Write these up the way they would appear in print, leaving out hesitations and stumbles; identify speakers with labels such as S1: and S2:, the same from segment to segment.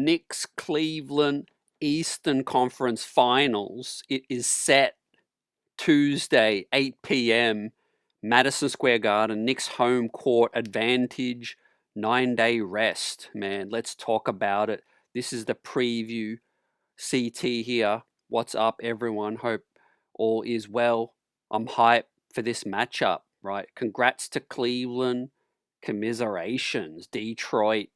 S1: Knicks Cleveland Eastern Conference Finals. It is set Tuesday, 8 p.m., Madison Square Garden. Knicks home court advantage, 9-day rest. Man, let's talk about it. This is the preview. CT here. What's up, everyone? Hope all is well. I'm hyped for this matchup, right? Congrats to Cleveland. Commiserations. Detroit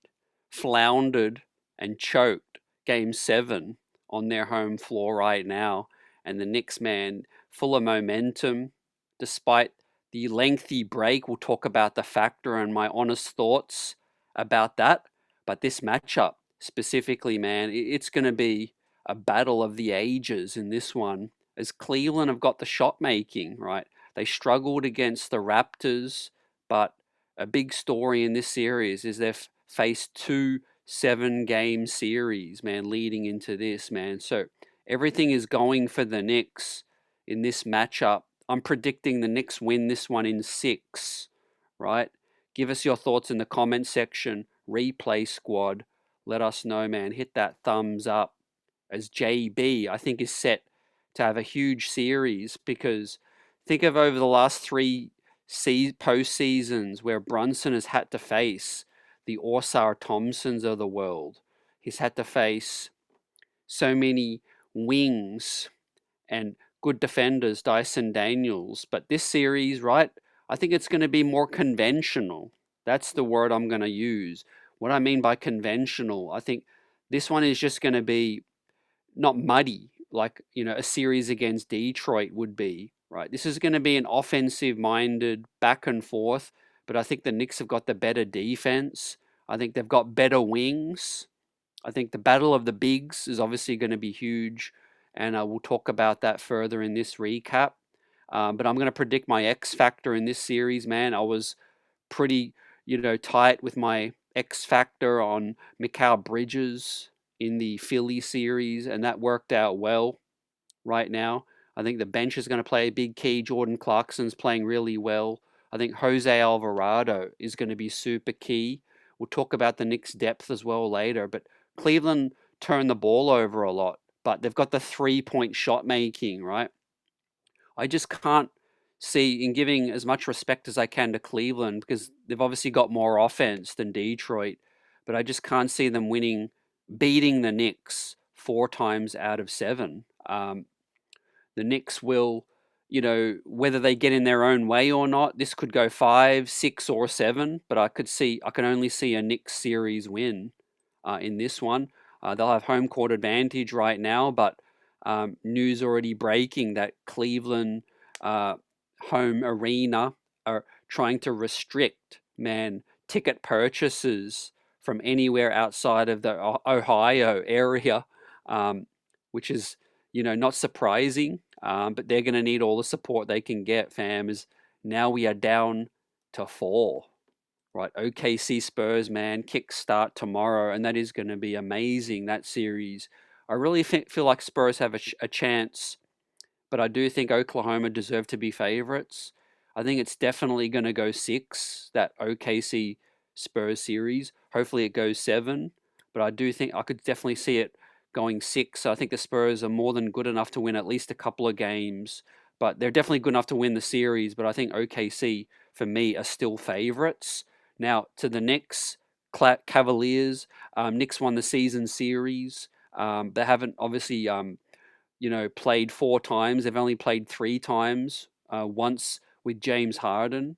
S1: floundered and choked Game 7 on their home floor right now. And the Knicks, man, full of momentum despite the lengthy break. We'll talk about the factor and my honest thoughts about that. But this matchup specifically, man, it's going to be a battle of the ages in this one, as Cleveland have got the shot making, right? They struggled against the Raptors, but a big story in this series is they've faced two 7-game series, man, leading into this, man. So everything is going for the Knicks in this matchup. I'm predicting the Knicks win this one in 6, right? Give us your thoughts in the comment section. Replay squad, let us know, man. Hit that thumbs up, as JB, I think, is set to have a huge series, because think of over the last 3 postseasons where Brunson has had to face the Orsar Thompsons of the world. He's had to face so many wings and good defenders, Dyson Daniels. But this series, right, I think it's going to be more conventional. That's the word I'm going to use. What I mean by conventional, I think this one is just going to be not muddy like, a series against Detroit would be, right? This is going to be an offensive minded back and forth, but I think the Knicks have got the better defense. I think they've got better wings. I think the battle of the bigs is obviously going to be huge, and we'll talk about that further in this recap. But I'm going to predict my X factor in this series, man. I was pretty, tight with my X factor on Mikal Bridges in the Philly series, and that worked out well right now. I think the bench is going to play a big key. Jordan Clarkson's playing really well. I think Jose Alvarado is going to be super key. We'll talk about the Knicks' depth as well later, but Cleveland turned the ball over a lot, but they've got the 3-point shot making, right? I just can't see, in giving as much respect as I can to Cleveland, because they've obviously got more offense than Detroit, but I just can't see them beating the Knicks 4 times out of 7. The Knicks will, whether they get in their own way or not, this could go 5, 6, or 7, but I can only see a Knicks series win in this one. They'll have home court advantage right now, but news already breaking that Cleveland home arena are trying to restrict, man, ticket purchases from anywhere outside of the Ohio area, which is, not surprising, but they're going to need all the support they can get, fam, as now we are down to 4. Right, OKC Spurs, man, kick start tomorrow, and that is going to be amazing, that series. I really feel like Spurs have a chance, but I do think Oklahoma deserve to be favorites. I think it's definitely going to go 6, that OKC Spurs series. Hopefully it goes 7, but I do think I could definitely see it going 6. I think the Spurs are more than good enough to win at least a couple of games, but they're definitely good enough to win the series, but I think OKC, for me, are still favorites. Now, to the Knicks, Cavaliers. Knicks won the season series. They haven't obviously, played 4 times. They've only played 3 times. Once with James Harden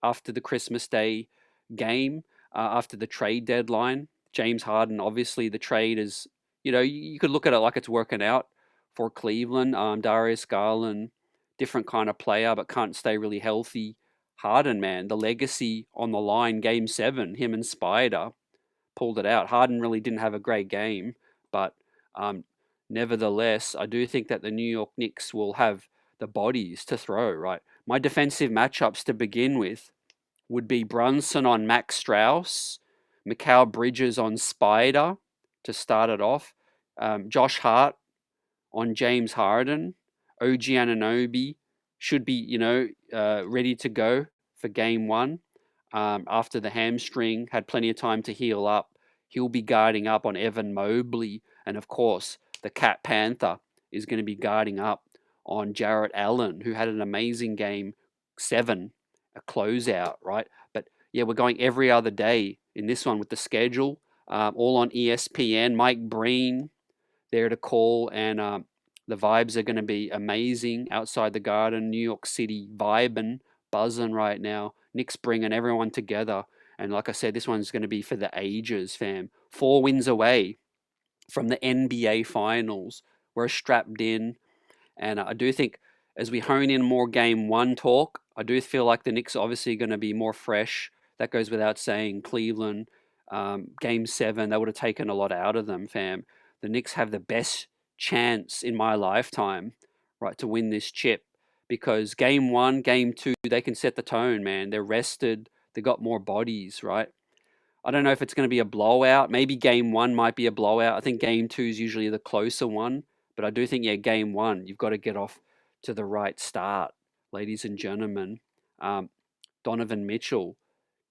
S1: after the Christmas Day game, after the trade deadline. James Harden, obviously, the trade is, you could look at it like it's working out for Cleveland. Darius Garland, different kind of player, but can't stay really healthy. Harden, man, the legacy on the line, Game 7, him and Spider pulled it out. Harden really didn't have a great game, but nevertheless, I do think that the New York Knicks will have the bodies to throw, right? My defensive matchups to begin with would be Brunson on Max Strauss, Mikal Bridges on Spider to start it off, Josh Hart on James Harden, OG Anunoby should be, ready to go for Game 1 after the hamstring, had plenty of time to heal up. he'll be guarding up on Evan Mobley. And of course, the Cat Panther is going to be guarding up on Jarrett Allen, who had an amazing game 7, a closeout, right? But yeah, we're going every other day in this one with the schedule, all on ESPN. Mike Breen there to call, and the vibes are going to be amazing outside the Garden. New York City vibing, buzzing right now. Knicks bringing everyone together. And like I said, this one's going to be for the ages, fam. 4 wins away from the NBA Finals. We're strapped in. And I do think as we hone in more game 1 talk, I do feel like the Knicks are obviously going to be more fresh. That goes without saying. Cleveland, game 7, that would have taken a lot out of them, fam. The Knicks have the best chance in my lifetime, right, to win this chip, because game 1, game 2, they can set the tone, man. They're rested. They got more bodies, right? I don't know if it's going to be a blowout. Maybe game 1 might be a blowout. I think game 2 is usually the closer one. But I do think, yeah, game 1, you've got to get off to the right start, ladies and gentlemen. Donovan Mitchell,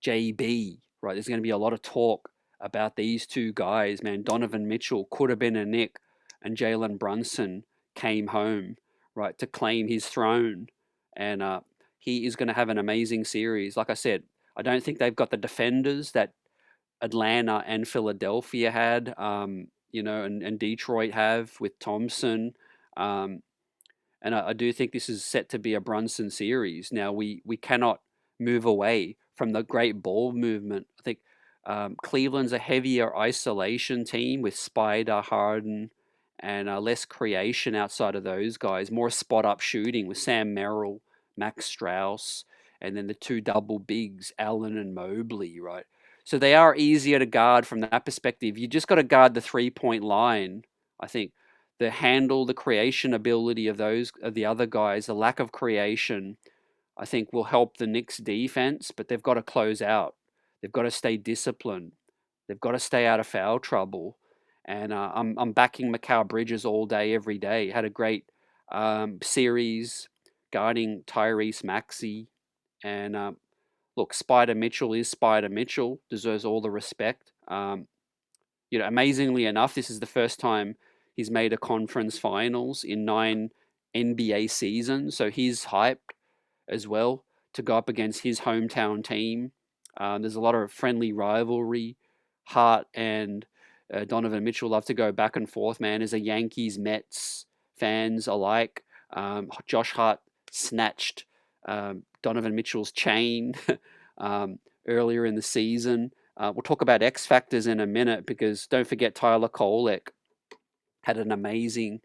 S1: JB, right? There's going to be a lot of talk about these two guys, man. Donovan Mitchell could have been a Knick, and Jalen Brunson came home, right, to claim his throne. And he is going to have an amazing series. Like I said, I don't think they've got the defenders that Atlanta and Philadelphia had, and Detroit have with Thompson. Um, and I do think this is set to be a Brunson series. Now, we cannot move away from the great ball movement. I think Cleveland's a heavier isolation team with Spider, Harden, and less creation outside of those guys. More spot-up shooting with Sam Merrill, Max Strauss, and then the 2 double bigs, Allen and Mobley, right? So they are easier to guard from that perspective. You just got to guard the 3-point line, I think. The handle, the creation ability of the other guys, the lack of creation, I think will help the Knicks defense, but they've got to close out. They've got to stay disciplined. They've got to stay out of foul trouble. And I'm backing Mikal Bridges all day, every day. Had a great series guarding Tyrese Maxey. And look, Spider Mitchell is Spider Mitchell, deserves all the respect. Amazingly enough, this is the first time he's made a conference finals in 9 NBA seasons. So he's hyped as well to go up against his hometown team. There's a lot of friendly rivalry. Hart and Donovan Mitchell love to go back and forth, man, as a Yankees, Mets fans alike. Josh Hart snatched Donovan Mitchell's chain earlier in the season. We'll talk about X factors in a minute, because don't forget Tyler Kolek had an amazing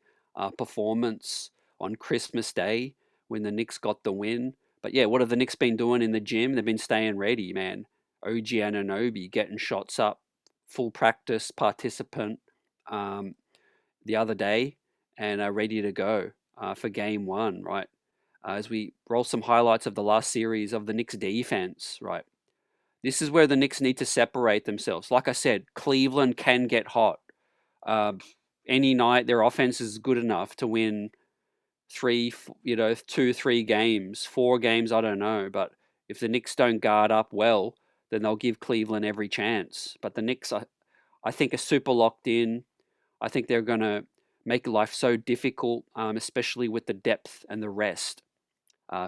S1: performance on Christmas Day when the Knicks got the win. But yeah, what have the Knicks been doing in the gym? They've been staying ready, man. OG Anunoby getting shots up, full practice participant the other day, and ready to go for game 1, right? As we roll some highlights of the last series of the Knicks defense, right? This is where the Knicks need to separate themselves. Like I said, Cleveland can get hot. Any night, their offense is good enough to win 2, 3 games, 4 games, I don't know. But if the Knicks don't guard up well, then they'll give Cleveland every chance. But the Knicks, I think, are super locked in. I think they're going to make life so difficult, especially with the depth and the rest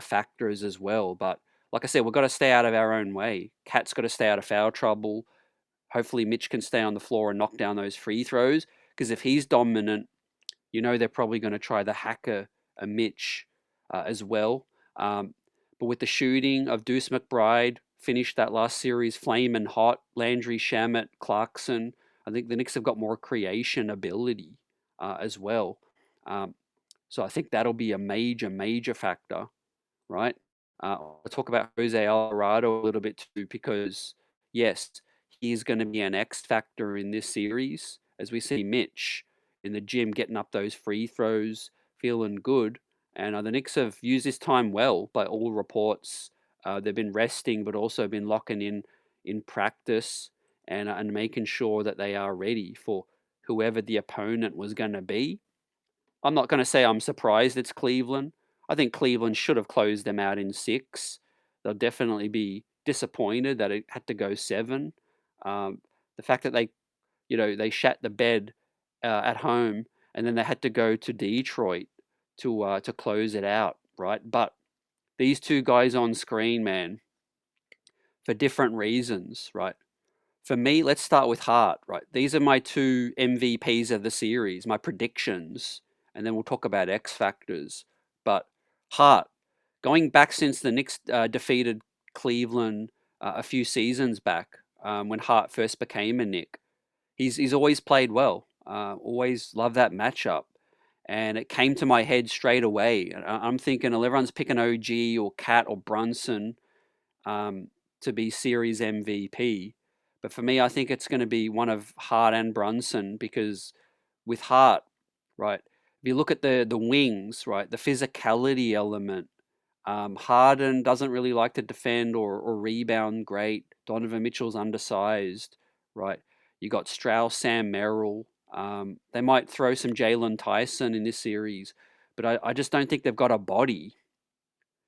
S1: factors as well. But like I said, we've got to stay out of our own way. Cat's got to stay out of foul trouble. Hopefully Mitch can stay on the floor and knock down those free throws, because if he's dominant, they're probably going to try the hacker Mitch as well. But with the shooting of Deuce McBride, finished that last series flaming hot, Landry Shamet, Clarkson, I think the Knicks have got more creation ability as well. So I think that'll be a major, major factor, right? I'll talk about Jose Alvarado a little bit too, because yes, he's going to be an X factor in this series, as we see Mitch in the gym getting up those free throws, feeling good. And the Knicks have used this time well by all reports. They've been resting, but also been locking in practice and making sure that they are ready for whoever the opponent was going to be. I'm not going to say I'm surprised it's Cleveland. I think Cleveland should have closed them out in 6. They'll definitely be disappointed that it had to go 7. The fact that they they shat the bed at home, and then they had to go to Detroit to close it out, right? But these two guys on screen, man, for different reasons, right? For me, let's start with Hart, right? These are my two MVPs of the series, my predictions, and then we'll talk about X factors. But Hart, going back since the Knicks defeated Cleveland a few seasons back, when Hart first became a Knick, he's always played well. Always loved that matchup, and it came to my head straight away. I'm thinking, well, everyone's picking OG or Cat or Brunson um, to be series MVP. But for me, I think it's going to be one of Hart and Brunson, because with Hart, right, if you look at the wings, right, the physicality element, Harden doesn't really like to defend or rebound great. Donovan Mitchell's undersized, right? You got Strauss, Sam Merrill. They might throw some Jalen Tyson in this series, but I just don't think they've got a body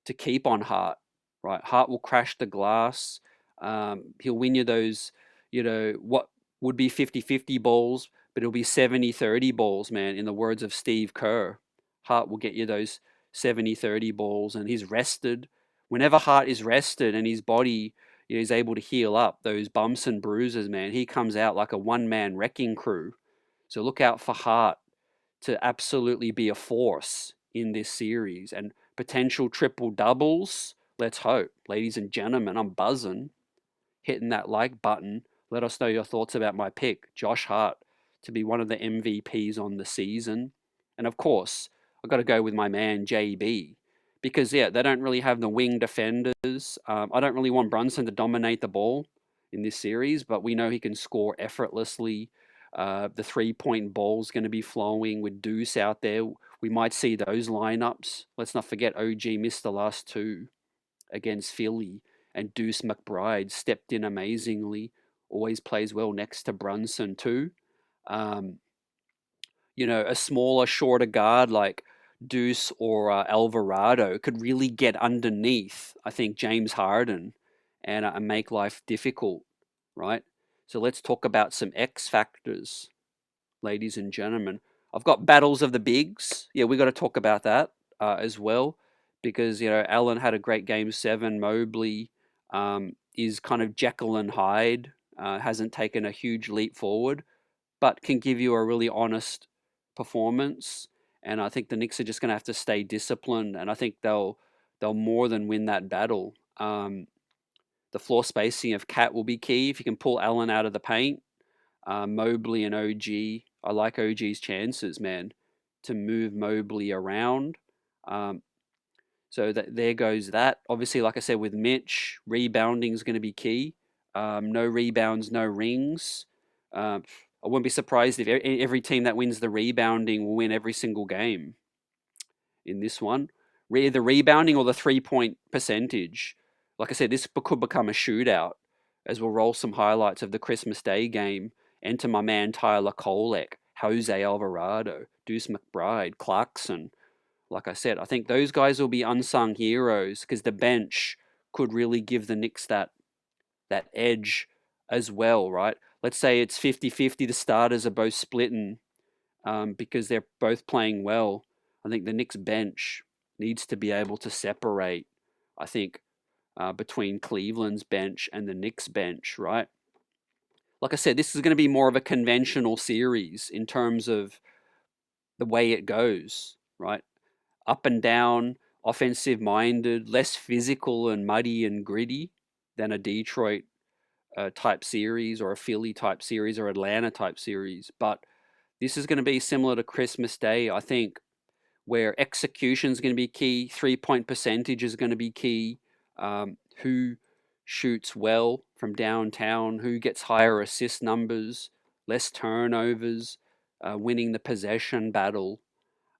S1: to keep on Hart, right? Hart will crash the glass. He'll win you those, what would be 50-50 balls, but it'll be 70-30 balls, man, in the words of Steve Kerr. Hart will get you those 70-30 balls, and he's rested. Whenever Hart is rested and his body is able to heal up those bumps and bruises, man, he comes out like a one-man wrecking crew. So look out for Hart to absolutely be a force in this series, and potential triple doubles. Let's hope. Ladies and gentlemen, I'm buzzing. Hitting that like button. Let us know your thoughts about my pick, Josh Hart, to be one of the MVPs on the season. And of course, I've got to go with my man, JB, because, yeah, they don't really have the wing defenders. I don't really want Brunson to dominate the ball in this series, but we know he can score effortlessly. The 3-point ball is going to be flowing with Deuce out there. We might see those lineups. Let's not forget OG missed the last two against Philly, and Deuce McBride stepped in amazingly. Always plays well next to Brunson too. Um, a smaller, shorter guard like Deuce or Alvarado could really get underneath, I think, James Harden and make life difficult, right? So let's talk about some X factors, ladies and gentlemen. I've got battles of the bigs. Yeah, we got to talk about that as well, because Allen had a great game seven. Mobley is kind of Jekyll and Hyde. Hasn't taken a huge leap forward, but can give you a really honest performance. And I think the Knicks are just going to have to stay disciplined, and I think they'll more than win that battle. The floor spacing of Cat will be key. If you can pull Allen out of the paint, Mobley and OG. I like OG's chances, man, to move Mobley around. So there goes that. Obviously, like I said, with Mitch, rebounding is going to be key. No rebounds, no rings. I wouldn't be surprised if every team that wins the rebounding will win every single game in this one. The rebounding or the 3-point percentage. Like I said, this could become a shootout, as we'll roll some highlights of the Christmas Day game. Enter my man Tyler Kolek, Jose Alvarado, Deuce McBride, Clarkson. Like I said, I think those guys will be unsung heroes, because the bench could really give the Knicks that edge as well, right? Let's say it's 50-50, the starters are both splitting because they're both playing well. I think the Knicks bench needs to be able to separate, I think, between Cleveland's bench and the Knicks bench, right? Like I said, this is going to be more of a conventional series in terms of the way it goes, right? Up and down, offensive minded, less physical and muddy and gritty than a Detroit type series or a Philly type series or Atlanta type series. But this is going to be similar to Christmas Day, I think, where execution is going to be key, 3-point percentage is going to be key, who shoots well from downtown, who gets higher assist numbers, less turnovers, winning the possession battle,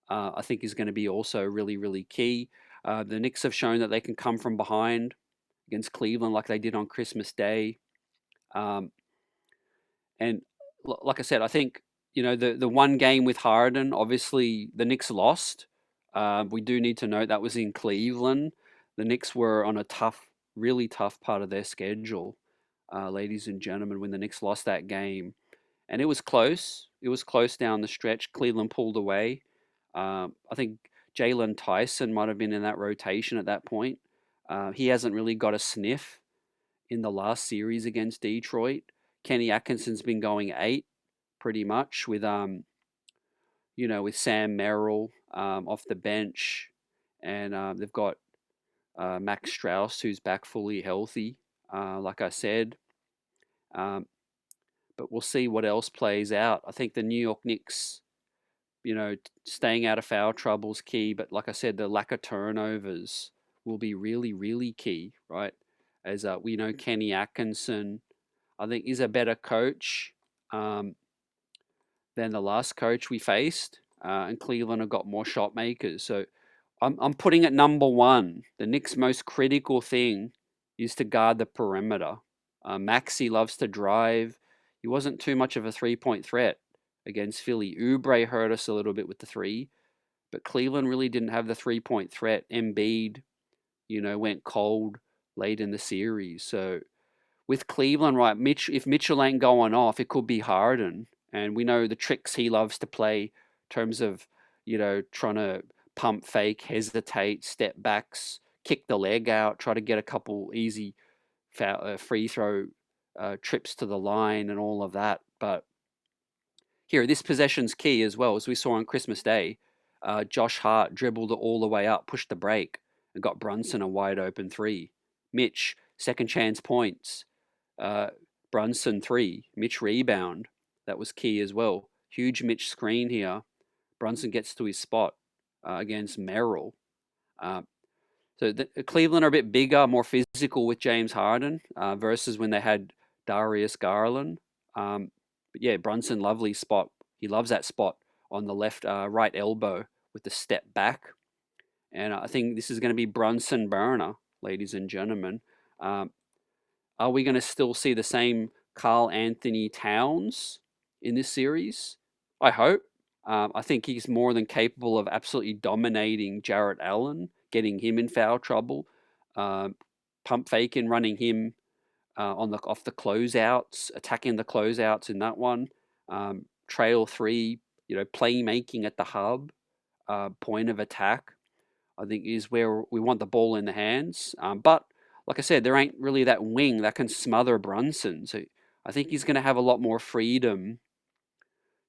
S1: I think is going to be also really, really key. The Knicks have shown that they can come from behind against Cleveland like they did on Christmas Day. Um, and like I said, I think, the one game with Harden, obviously the Knicks lost. We do need to note that was in Cleveland. The Knicks were on a tough, really tough part of their schedule, ladies and gentlemen, when the Knicks lost that game. and it was close. It was close down the stretch. Cleveland pulled away. I think Jalen Tyson might have been in that rotation at that point. He hasn't really got a sniff in the last series against Detroit. Kenny Atkinson's been going 8 pretty much with with Sam Merrill off the bench, and they've got Max Strauss who's back fully healthy. Like I said, um, but we'll see what else plays out. I think the New York Knicks, staying out of foul trouble is key. But like I said, the lack of turnovers will be really, really key, right? As we know, Kenny Atkinson, I think, is a better coach um, than the last coach we faced, and Cleveland have got more shot makers. So I'm putting it number one. The Knicks' most critical thing is to guard the perimeter. Maxey loves to drive. He wasn't too much of a 3-point threat against Philly. Oubre hurt us a little bit with the three, but Cleveland really didn't have the 3-point threat. Embiid, went cold late in the series. So with Cleveland, right, if Mitchell ain't going off, it could be Harden. And we know the tricks he loves to play in terms of, trying to pump fake, hesitate, step backs, kick the leg out, try to get a couple easy free throw trips to the line and all of that. But here, this possession's key as well, as we saw on Christmas Day. Josh Hart dribbled all the way up, pushed the break, and got Brunson a wide open three. Mitch, second chance points. Brunson three. Mitch rebound. That was key as well. Huge Mitch screen here. Brunson gets to his spot against Merrill. So Cleveland are a bit bigger, more physical with James Harden versus when they had Darius Garland. But yeah, Brunson, lovely spot. He loves that spot on the left, right elbow with the step back. And I think this is going to be Brunson burner, ladies and gentlemen. Are we going to still see the same Karl Anthony Towns in this series? I hope. I think he's more than capable of absolutely dominating Jarrett Allen, getting him in foul trouble, pump faking, running him off the closeouts, attacking the closeouts in that one. Trail three, playmaking at the hub, point of attack, I think is where we want the ball in the hands. But like I said, there ain't really that wing that can smother Brunson. So I think he's going to have a lot more freedom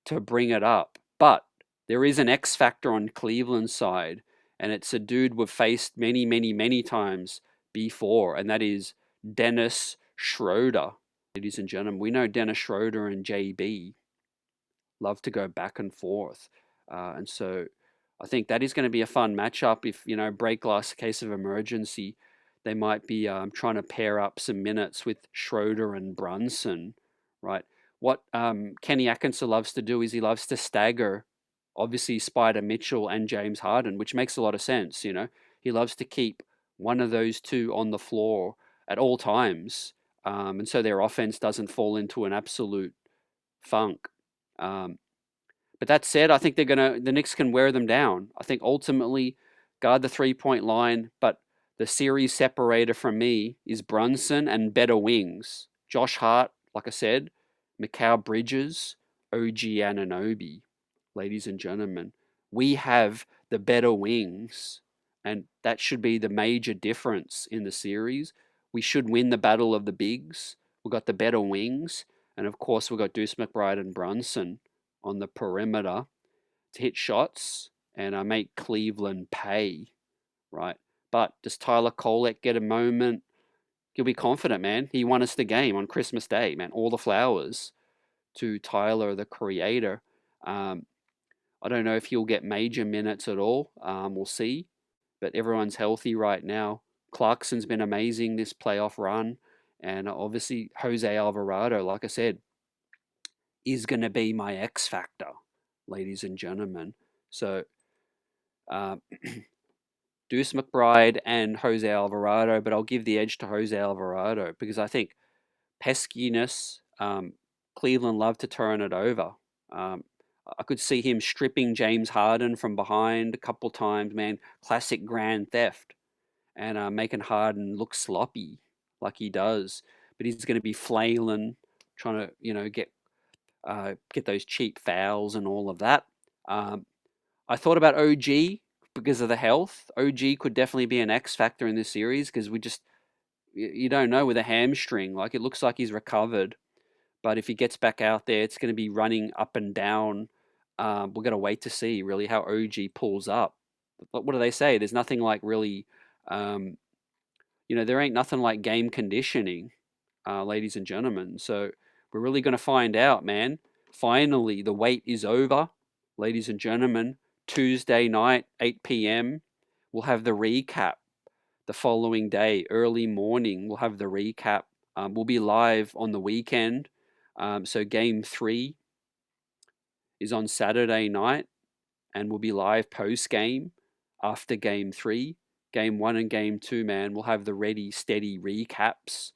S1: to bring it up. But there is an X factor on Cleveland's side, and it's a dude we've faced many, many, many times before, and that is Dennis Schroeder. Ladies and gentlemen, we know Dennis Schroeder and JB love to go back and forth. And so I think that is going to be a fun matchup. If, break glass case of emergency, they might be trying to pair up some minutes with Schroeder and Brunson, right? What Kenny Atkinson loves to do is he loves to stagger, obviously, Spider Mitchell and James Harden, which makes a lot of sense, He loves to keep one of those two on the floor at all times. And so their offense doesn't fall into an absolute funk. But that said, I think the Knicks can wear them down. I think ultimately guard the 3-point line, but the series separator for me is Brunson and better wings. Josh Hart, like I said, Mikal Bridges, OG Anunoby. Ladies and gentlemen, we have the better wings, and that should be the major difference in the series. We should win the battle of the bigs. We've got the better wings, and of course we've got Deuce McBride and Brunson on the perimeter to hit shots and make Cleveland pay, right? But does Tyler Kolek get a moment? He'll be confident, man. He won us the game on Christmas Day, man. All the flowers to Tyler, the creator. I don't know if he'll get major minutes at all. We'll see. But everyone's healthy right now. Clarkson's been amazing this playoff run. And obviously, Jose Alvarado, like I said, is going to be my X factor, ladies and gentlemen. So, Deuce McBride and Jose Alvarado, but I'll give the edge to Jose Alvarado because I think peskiness, Cleveland love to turn it over. I could see him stripping James Harden from behind a couple times, man. Classic grand theft. And making Harden look sloppy like he does. But he's going to be flailing, trying to, get get those cheap fouls and all of that. I thought about OG because of the health. OG could definitely be an X factor in this series because you don't know with a hamstring. Like it looks like he's recovered, but if he gets back out there, it's going to be running up and down. We're going to wait to see really how OG pulls up. But what do they say? There's nothing like really, um, there ain't nothing like game conditioning, ladies and gentlemen. So we're really going to find out, man. Finally, the wait is over, ladies and gentlemen. Tuesday night, 8 p.m. We'll have the recap. The following day, early morning, we'll have the recap. We'll be live on the weekend. So game 3 is on Saturday night, and we'll be live post game after game 3. Game 1 and game 2, man, we'll have the ready, steady recaps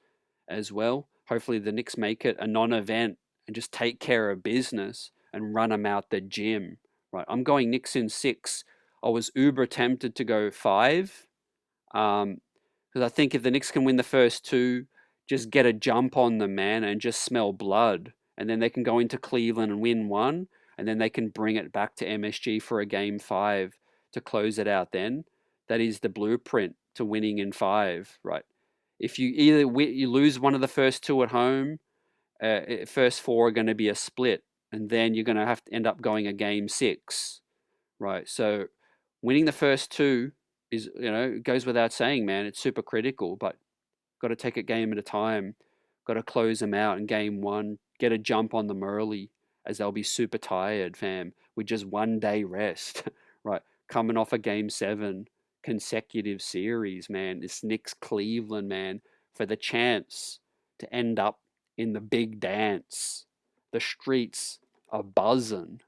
S1: as well. Hopefully, the Knicks make it a non event and just take care of business and run them out the gym. Right, I'm going Knicks in 6. I was uber tempted to go 5. Because I think if the Knicks can win the first 2, just get a jump on them, man, and just smell blood. And then they can go into Cleveland and win 1, and then they can bring it back to MSG for a game 5 to close it out then. That is the blueprint to winning in 5, right? If you you lose one of the first 2 at home, first 4 are going to be a split, and then you're going to have to end up going a game 6, right? So winning the first 2 is, it goes without saying, man. It's super critical, but got to take it game at a time. Got to close them out in game 1. Get a jump on them early, as they'll be super tired, fam, with just 1 day rest, right? Coming off a game 7 consecutive series, man. This Knicks Cleveland, man, for the chance to end up in the big dance. The streets are buzzing.